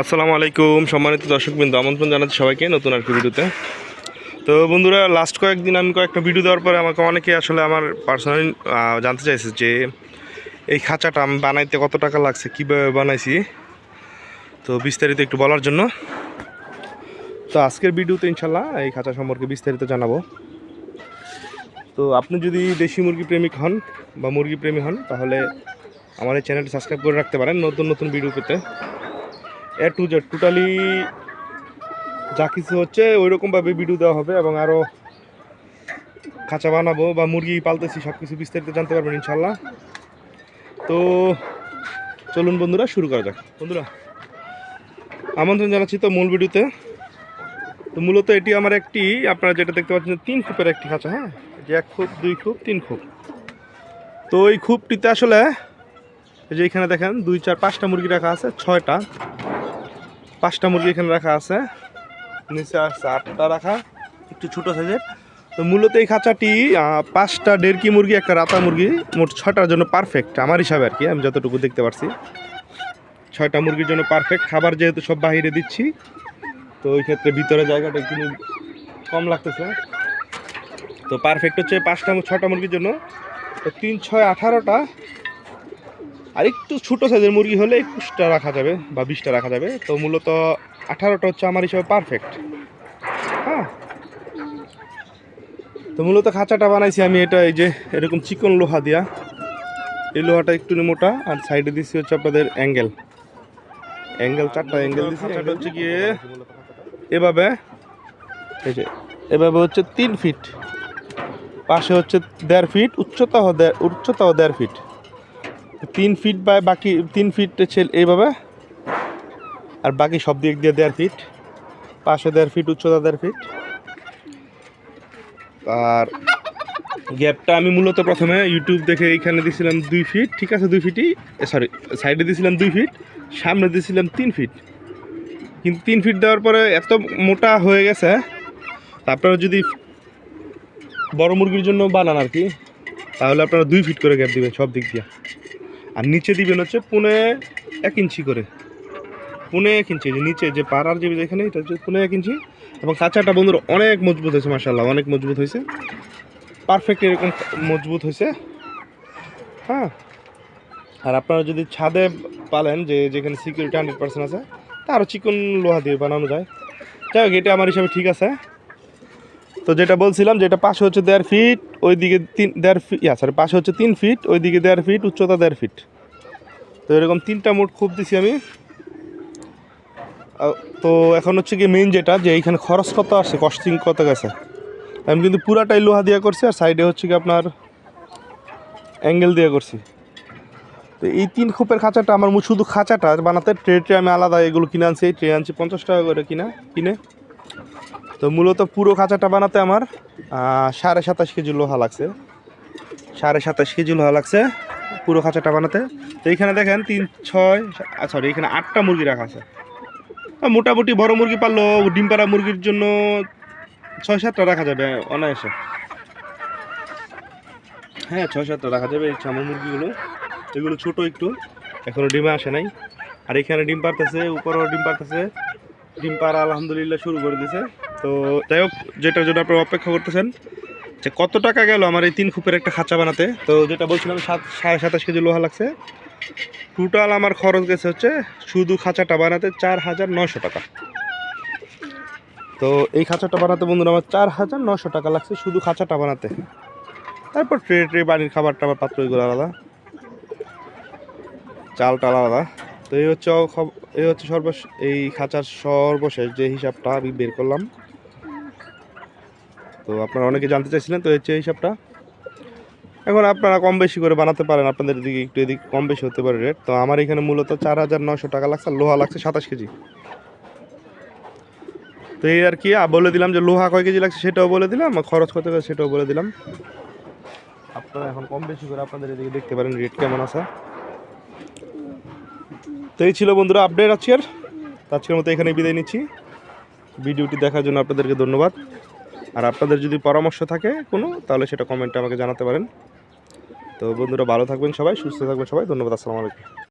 আসসালামু আলাইকুম সম্মানিত দর্শকবৃন্দ, আমন্ত্রণ জানাচ্ছি সবাইকে নতুন আর কি ভিডিওতে। তো বন্ধুরা, লাস্ট কয়েকদিন আমি কয়েকটা ভিডিও দেওয়ার পরে আমাকে অনেকে আসলে আমার পার্সোনালি জানতে চাইছে যে এই খাঁচাটা আমি বানাইতে কত টাকা লাগছে, কীভাবে বানাইছি, তো বিস্তারিত একটু বলার জন্য। তো আজকের ভিডিওতে ইনশাল্লাহ এই খাঁচা সম্পর্কে বিস্তারিত জানাবো। তো আপনি যদি দেশি মুরগি প্রেমিক হন বা মুরগি প্রেমী হন, তাহলে আমার এই চ্যানেলটি সাবস্ক্রাইব করে রাখতে পারেন নতুন নতুন ভিডিও পেতে। এ টু জেড টোটালি যা কিছু হচ্ছে ওইরকমভাবে ভিডিও দেওয়া হবে, এবং আরও খাঁচা বানাবো বা মুরগি পালতেছি সব কিছু বিস্তারিত জানতে পারবেন ইনশাল্লাহ। তো চলুন বন্ধুরা, শুরু করা যাক। বন্ধুরা, আমন্ত্রণ জানাচ্ছি তো মূল ভিডিওতে। তো মূলত এটি আমার একটি, আপনারা যেটা দেখতে পাচ্ছেন 3 খুপের একটি খাঁচা। হ্যাঁ, যে 1 খুপ, 2 খুপ, 3 খুপ। তো এই খুপটিতে আসলে এই যে এখানে দেখেন 2, 4, 5টা মুরগি রাখা আছে, 6টা 5টা মুরগি এখানে রাখা আছে, নিচে আসছে 8টা রাখা, একটু ছোটো সাইজের। তো মূলত এই খাঁচাটি 5টা ডেরকি মুরগি, একটা রাতা মুরগি, মোট 6টার জন্য পারফেক্ট আমার হিসাবে আর কি, আমি যতটুকু দেখতে পারছি 6টা মুরগির জন্য পারফেক্ট। খাবার যেহেতু সব বাহিরে দিচ্ছি, তো ওই ক্ষেত্রে ভিতরে জায়গাটা একটু কম লাগতেছে। তো পারফেক্ট হচ্ছে 6টা মুরগির জন্য। তো 3, 6, 18টা, আর একটু ছোটো সাইজের মুরগি হলে 21টা রাখা যাবে বা 20টা রাখা যাবে। তো মূলত 18টা হচ্ছে আমার হিসাবে পারফেক্ট। হ্যাঁ, তো মূলত খাঁচাটা বানাইছি আমি এটা এই যে এরকম চিকন লোহা দিয়া। এই লোহাটা একটু মোটা, আর সাইডে দিচ্ছি হচ্ছে আপনাদের অ্যাঙ্গেল 4টা অ্যাঙ্গেল দিচ্ছি। খাঁচাটা হচ্ছে গিয়ে এভাবে, এই যে এভাবে হচ্ছে 3 ফিট, পাশে হচ্ছে 1.5 ফিট, উচ্চতাও 1.5 ফিট। 3 ফিট বা বাকি 3 ফিট এইভাবে, আর বাকি সব দিক দিয়ে 1.5 ফিট, পাশে 1.5 ফিট, উচ্চতা 1.5 ফিট। আর গ্যাপটা আমি মূলত প্রথমে ইউটিউব দেখে এইখানে দিয়েছিলাম 2 ফিট, ঠিক আছে 2 ফিটই, সরি সাইডে দিয়েছিলাম 2 ফিট, সামনে দিয়েছিলাম 3 ফিট। কিন্তু 3 ফিট দেওয়ার পরে এত মোটা হয়ে গেছে, আপনারা যদি বড় মুরগির জন্য বানান আর কি, তাহলে আপনারা 2 ফিট করে গ্যাপ দিবেন সব দিক দিয়ে। আর নিচে দিবেন হচ্ছে 1.5 ইঞ্চি করে, 1.5 ইঞ্চি, যে নিচে যে পাড়ার যে এখানে, এটা হচ্ছে 1.5 ইঞ্চি। এবং খাঁচাটা বন্ধুরা অনেক মজবুত হয়েছে, মাশাআল্লাহ অনেক মজবুত হয়েছে, পারফেক্ট এরকম মজবুত হয়েছে। হ্যাঁ, আর আপনারা যদি ছাদে পালেন, যে যেখানে সিকিউরিটি 100% আছে, তা আরও চিকন লোহা দিয়ে বানানো যায়। যাই হোক, এটা আমার হিসাবে ঠিক আছে। তো যেটা বলছিলাম, যেটা পাশে হচ্ছে 1.5 ফিট, ওইদিকে 1.5 ফিট, পাশে হচ্ছে 3 ফিট, ওইদিকে 1.5 ফিট, উচ্চতা 1.5 ফিট। তো এরকম 3টা মোট খুব দিছি আমি। তো এখন হচ্ছে কি মেইন যেটা, যে এইখানে খরচ কত আসছে, কস্টিং কত গেছে। আমি কিন্তু পুরাটাই লোহা দিয়ে করছি, আর সাইডে হচ্ছে কি আপনার অ্যাঙ্গেল দিয়ে করছি। তো এই 3 খুপের খাঁচাটা আমার শুধু খাঁচাটা বানাতে ট্রে আমি আলাদা এগুলো কিনে আনছি, এই ট্রে আনছি 50 টাকা করে কিনে। তো মূলত পুরো খাঁচাটা বানাতে আমার 27.5 কেজি লোহা লাগছে, 27.5 কেজি লোহা লাগছে পুরো খাঁচাটা বানাতে। তো এইখানে দেখেন 3, 6, সরি এখানে 8টা মুরগি রাখা আছে। মোটামুটি বড় মুরগি পারলেও ডিম পাড়া মুরগির জন্য 6-7টা রাখা যাবে অনায়াসে। হ্যাঁ, 6-7টা রাখা যাবে। এই চামড় মুরগিগুলো, এগুলো ছোটো একটু, এখনও ডিমে আসে নাই। আর এখানে ডিম পারতেছে, উপরেও ডিম পারতেছে, ডিম পাড়া আলহামদুলিল্লাহ শুরু করে দিয়েছে। তো যাই হোক, যেটার জন্য আপনারা অপেক্ষা করতেছেন যে কত টাকা গেল আমার এই 3 খুপের একটা খাঁচা বানাতে। তো যেটা বলছিলাম 27.5 কেজি লোহা লাগছে। টোটাল আমার খরচ গেছে হচ্ছে শুধু খাঁচাটা বানাতে 4,900 টাকা। তো এই খাঁচাটা বানাতে বন্ধুরা আমার 4,900 টাকা লাগছে শুধু খাঁচাটা বানাতে। তারপর ট্রে বাড়ির খাবার টাবার পাত্র এগুলো আলাদা, চালটা আলাদা। তো এই হচ্ছে এই খাঁচার সর্বশেষ যে হিসাবটা আমি বের করলাম। তো আপনারা অনেকে জানতে চাইছিলেন, তো হচ্ছে হিসাবটা। এখন আপনারা কম বেশি করে বানাতে পারেন, আপনাদের দিকে একটু এদিকে কম বেশি হতে পারে রেট। তো আমার এখানে মূলত 4,900 টাকা লাগছে, লোহা লাগছে 27 কেজি। তো এই আর কি বলে দিলাম যে লোহা কয় কেজি লাগছে সেটাও বলে দিলাম, খরচ কত গেছে সেটাও বলে দিলাম। আপনারা এখন কম বেশি করে আপনাদের এদিকে দেখতে পারেন রেট কেমন আছে। তো এই ছিল বন্ধুরা আপডেট আজকের মতো এখানে বিদায় নিচ্ছি। ভিডিওটি দেখার জন্য আপনাদেরকে ধন্যবাদ। আর আপনাদের যদি পরামর্শ থাকে কোনো, তাহলে সেটা কমেন্টে আমাকে জানাতে পারেন। তো বন্ধুরা ভালো থাকবেন সবাই, সুস্থ থাকবেন সবাই, ধন্যবাদ, আসসালামু আলাইকুম।